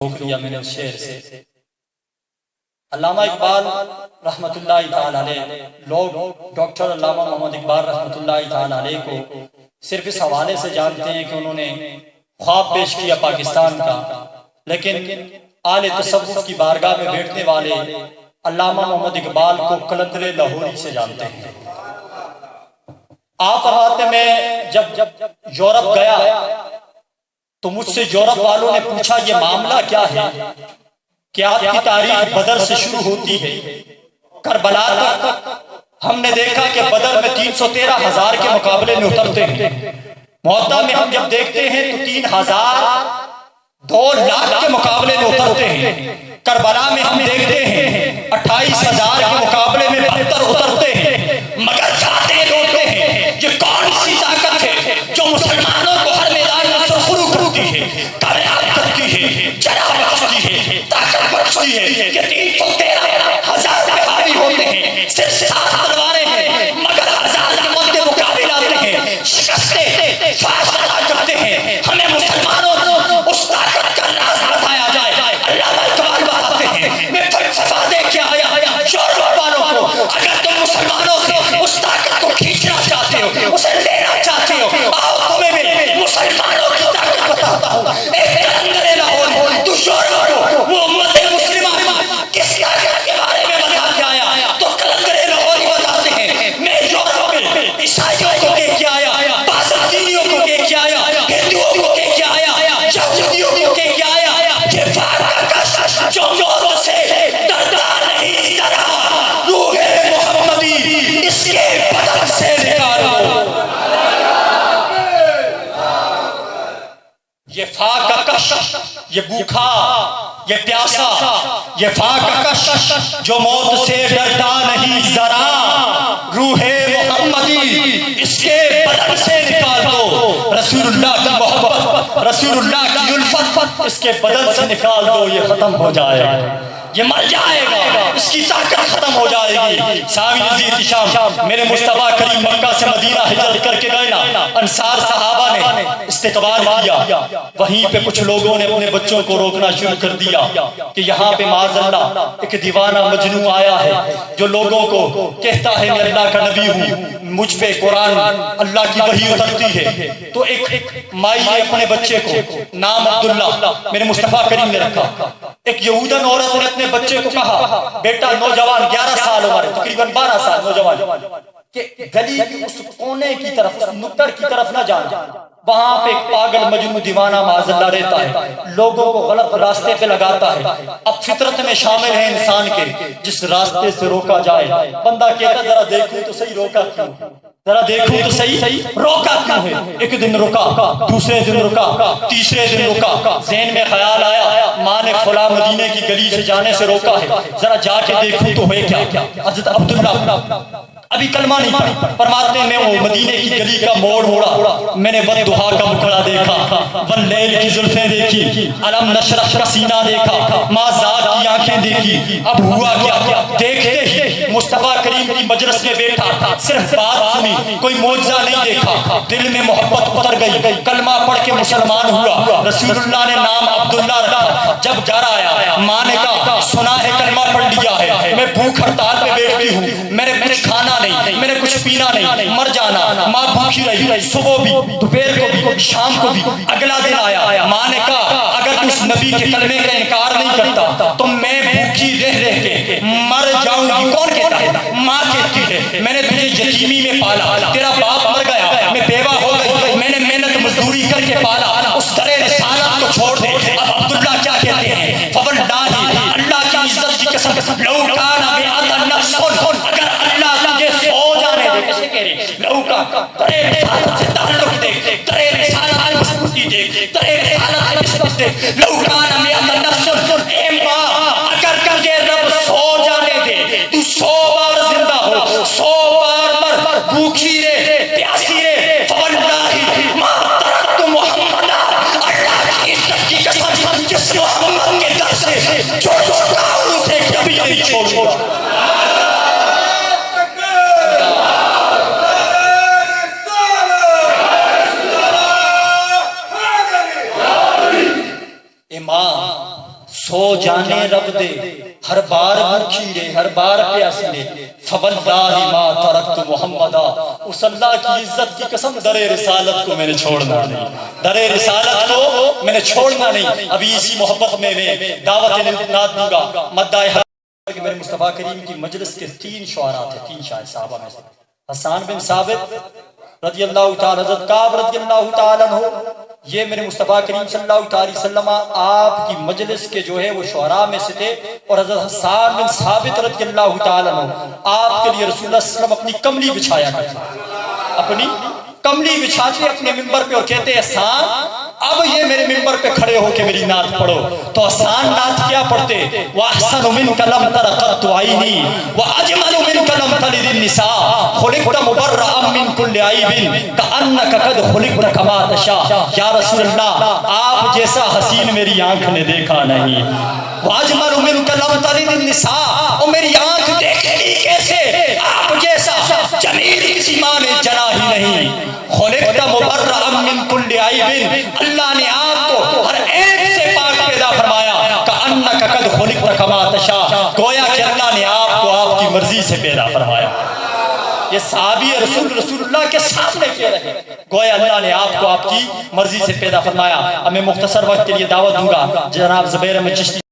روک لیا میں نے اس شعر سے۔ علامہ اقبال رحمت اللہ تعالی علیہ، لوگ ڈاکٹر علامہ محمد اقبال رحمت اللہ تعالی علیہ کو صرف اس حوالے سے جانتے ہیں کہ انہوں نے خواب پیش کیا پاکستان کا، لیکن اہل تصوف کی بارگاہ میں بیٹھنے والے علامہ محمد اقبال کو قلندر لاہوری سے جانتے ہیں۔ آپ فرماتے میں جب یورپ گیا تو مجھ سے یورپ والوں نے پوچھا یہ معاملہ کیا ہے کہ آپ کی تاریخ بدر سے شروع ہوتی ہے کربلا تک، ہم نے دیکھا کہ بدر میں 313,000 کے مقابلے میں اترتے ہیں، موتا میں ہم جب دیکھتے ہیں تو 3,000 2 لاکھ کے مقابلے میں اترتے ہیں، کربلا میں ہم دیکھتے ہیں 28,000 کے مقابلے میں 72 اترتے ہیں، مگر جاتے روتے ہیں یہ کون سی طاقت ہے جو مسلمانوں کو ہر میدان میں سرخرو کرتی ہے، کامیاب کرتی ہے، جرا بخشتی ہے، طاقت بخشتی ہے کہ 313,000 پہ حاوی ہوتے ہیں، صرف 7 تلواریں ہیں مگر 1000 کے مد مقابل آتے ہیں، شکستیں فاصلہ کرتے ہیں۔ ہمیں مسلمانوں کو اس طاقت کا راز بتایا جائے۔ علامہ اقبال بتاتے ہیں میں فلسفہ دیکھ کے آیا یورپ والوں کو، اگر تم مسلمانوں سے اس طاقت کو کھینچنا چاہتے ہو، اسے لینا چاہتے ہو، آؤ تمہیں میں مسلمانوں کی طاقت بتاتا ہوں۔ ایک قلندر لاہور تو یورپ کو وہ امت مسلمہ کس طاقت کے بارے میں بتا کے آیا تو قلندر لاہور بتاتے ہیں میں یورپ میں عیسائیوں کو دیکھ کے آیا، بازنطینیوں کو دیکھ کے آیا، ہندوؤں کو دیکھ کے آیا، یہودیوں کو دیکھ کے آیا، یہ فاقہ کش جو موت سے ڈرتا نہیں ذرا، روح محمدی اس کے بدن سے نکالو۔ یہ فاقہ کش، یہ بھوکا، یہ پیاسا، یہ فاقہ کش جو موت سے ڈرتا نہیں ذرا، روح محمدی اس کے بدن سے نکال دو، رسول اللہ کی محبت، رسول اللہ کی الفت اس کے بدن سے نکال دو، یہ ختم ہو جائے گا، یہ مر جائے گا، اس کی طاقت ختم ہو جائے گی۔ سامعین عزیز شام، میرے مصطفیٰ کریم مکہ سے مدینہ ہجرت کر کے گئے نا، انصار صحابہ نے استقبال کیا، وہیں پہ کچھ لوگوں نے اپنے بچوں کو روکنا شروع کر دیا کہ یہاں پہ معاذ اللہ ایک دیوانہ مجنون آیا ہے جو لوگوں کو کہتا ہے میں اللہ کا نبی ہوں، مجھ پہ قرآن اللہ کی وحی اترتی ہے۔ تو ایک مائی نے اپنے بچے کو نام عبداللہ میرے مصطفیٰ کریم نے رکھا۔ ایک یہودن عورت نے اپنے بچے کو کہا بیٹا نوجوان 11 سال عمر ہے، تقریباً 12 سال نوجوان، کہ گلی کی اس کونے کی طرف، نکڑ کی طرف نہ جانا، وہاں پہ ایک پاگل مجنون دیوانہ معاذ اللہ رہتا ہے، لوگوں کو غلط راستے پہ لگاتا ہے۔ اب فطرت میں شامل ہے انسان کے جس راستے سے روکا جائے، بندہ کہتا ذرا دیکھوں تو صحیح روکا کیوں، ذرا دیکھوں تو صحیح روکا کیوں ہے۔ ایک دن رکا، دوسرے دن رکا، تیسرے دن رکا، ذہن میں خیال آیا ماں نے فلاں مدینے کی گلی سے جانے سے روکا ہے، ذرا جا کے دیکھوں تو ہوئے کیا۔ حضرت عبداللہ ابھی کلمہ نہیں پڑھا، فرماتے میں وہ مدینے کی گلی کا موڑ موڑا، میں نے والضحیٰ کا مکھڑا دیکھا، واللیل کی زلفیں دیکھی، علم نشرح کا سینہ دیکھا، ماں ذات کی آنکھیں دیکھی۔ اب ہوا کیا، دیکھتے ہی مصطفیٰ کریم کی مجلس میں بیٹھا، صرف بات سنی، کوئی معجزہ نہیں دیکھا، دل میں محبت اتر گئی، کلمہ پڑھ کے مسلمان ہوا، رسول اللہ نے نام عبداللہ رکھا۔ جب گھر آیا ماں نے کہا سنا ہے کلمہ پڑھ لیا ہے، میں بھوک ہڑتال پہ بیٹھی ہوں، میرے کچھ کھانا نہیں، میں نے کچھ پینا نہیں، مر جانا۔ ماں بھوکی رہی، صبح بھی، دوپہر کو بھی، شام کو بھی۔ اگلا دن آیا، ماں نے کہا اگر تو اس نبی کے کلمے کا انکار نہیں کرتا تو میں بھوکی رہ کے مر جاؤں گی۔ کون کہتا ہے؟ ماں کہتی ہے میں نے تجھے یتیمی میں پالا، تیرا باپ مر گیا، میں بیوہ ہو گئی، میں نے محنت مزدوری کر کے پالا، اس در رسالت کو چھوڑ دے۔ اب عبداللہ کیا کہتے ہیں؟ فواللہ اللہ کی عزت کی قسم، لو کان بِعَدَ نفس، اگر اللہ تجھے سو جانے دے، کیسے کہہ رہے ہیں لو کا در رسالت سے تعلق دے، در رسالت مضبوطی دے، در رسالت نسبت دے، لو کان بِعَدَ نفس، اے ماں اگر تجھے رب سو جانے دے، تو 100 بار زندہ ہو، 100 بار مر، بھوکی رہے، پیاسی رہے، فواللہ ما ترکت محمد، اللہ کی عزت کی قسم جس محمد کے در سے جو چھوڑا اسے کبھی نہیں چھوڑا۔ ماں سو جانے رب دے ہر بار بھوکھی رے ہر بار پیاسی رے فواللہ ما ترکت محمدا، اس اللہ کی عزت کی قسم در رسالت کو میں نے چھوڑنا نہیں، در رسالت کو میں نے چھوڑنا نہیں۔ ابھی اسی محبت میں دعوت الانقیاد دوں گا۔ مدعا کہ میرے مصطفیٰ کریم کی مجلس کے 3 شعراء تھے، 3 شاعر صحابہ میں سے، حسان بن ثابت رضی اللہ تعالی، حضرت کعب رضی اللہ تعالی عنہ، یہ میرے مصطفیٰ کریم صلی اللہ علیہ وسلم آپ کی مجلس کے جو ہے وہ شعراء میں سے تھے، اور حضرت حسان بن ثابت رضی اللہ تعالی عنہ آپ کے لیے رسول اللہ صلی اللہ علیہ وسلم اپنی کملی بچھایا کرتے، اپنی کملی بچھاتے اپنے منبر پہ اور کہتے حسان اب یہ میرے منبر پہ کھڑے ہو کے میری نعت پڑھو۔ تو حسان نعت کیا پڑھتے؟ وَأَحْسَنُ مِنْكَ لَمْ تَرَ قَطُّ عَيْنِي وَأَجْمَلُ مِنْكَ لَمْ تَلِدِ النِّسَاءُ خُلِقْتَ مُبَرَّأً مِنْ كُلِّ عَيْبٍ كَأَنَّكَ قَدْ خُلِقْتَ كَمَا تَشَاءُ۔ یا رسول اللہ آپ جیسا حسین میری آنکھ نے دیکھا نہیں۔ وَأَجْمَلُ مِنْكَ لَمْ تَلِدِ النِّسَاءُ، اور میری آنکھ دیکھے گی کیسے آپ جیسا جمیل کسی ماں نے جنا ہی نہیں۔ خُلِقْتَ مُبَرَّأً مِنْ كُلِّ عَيْبٍ، اللہ نے آپ کو ہر عیب سے پاک پیدا فرمایا۔ کأنک قد خلقت کما تشاء، گویا کہ اللہ نے آپ کو آپ کی مرضی سے پیدا فرمایا۔ یہ صحابی رسول اللہ کے سامنے کہہ رہے ہیں، گویا اللہ نے آپ کو آپ کی مرضی سے پیدا فرمایا۔ اب میں مختصر وقت کے لیے دعوت دوں گا جناب زبیر احمد چشتی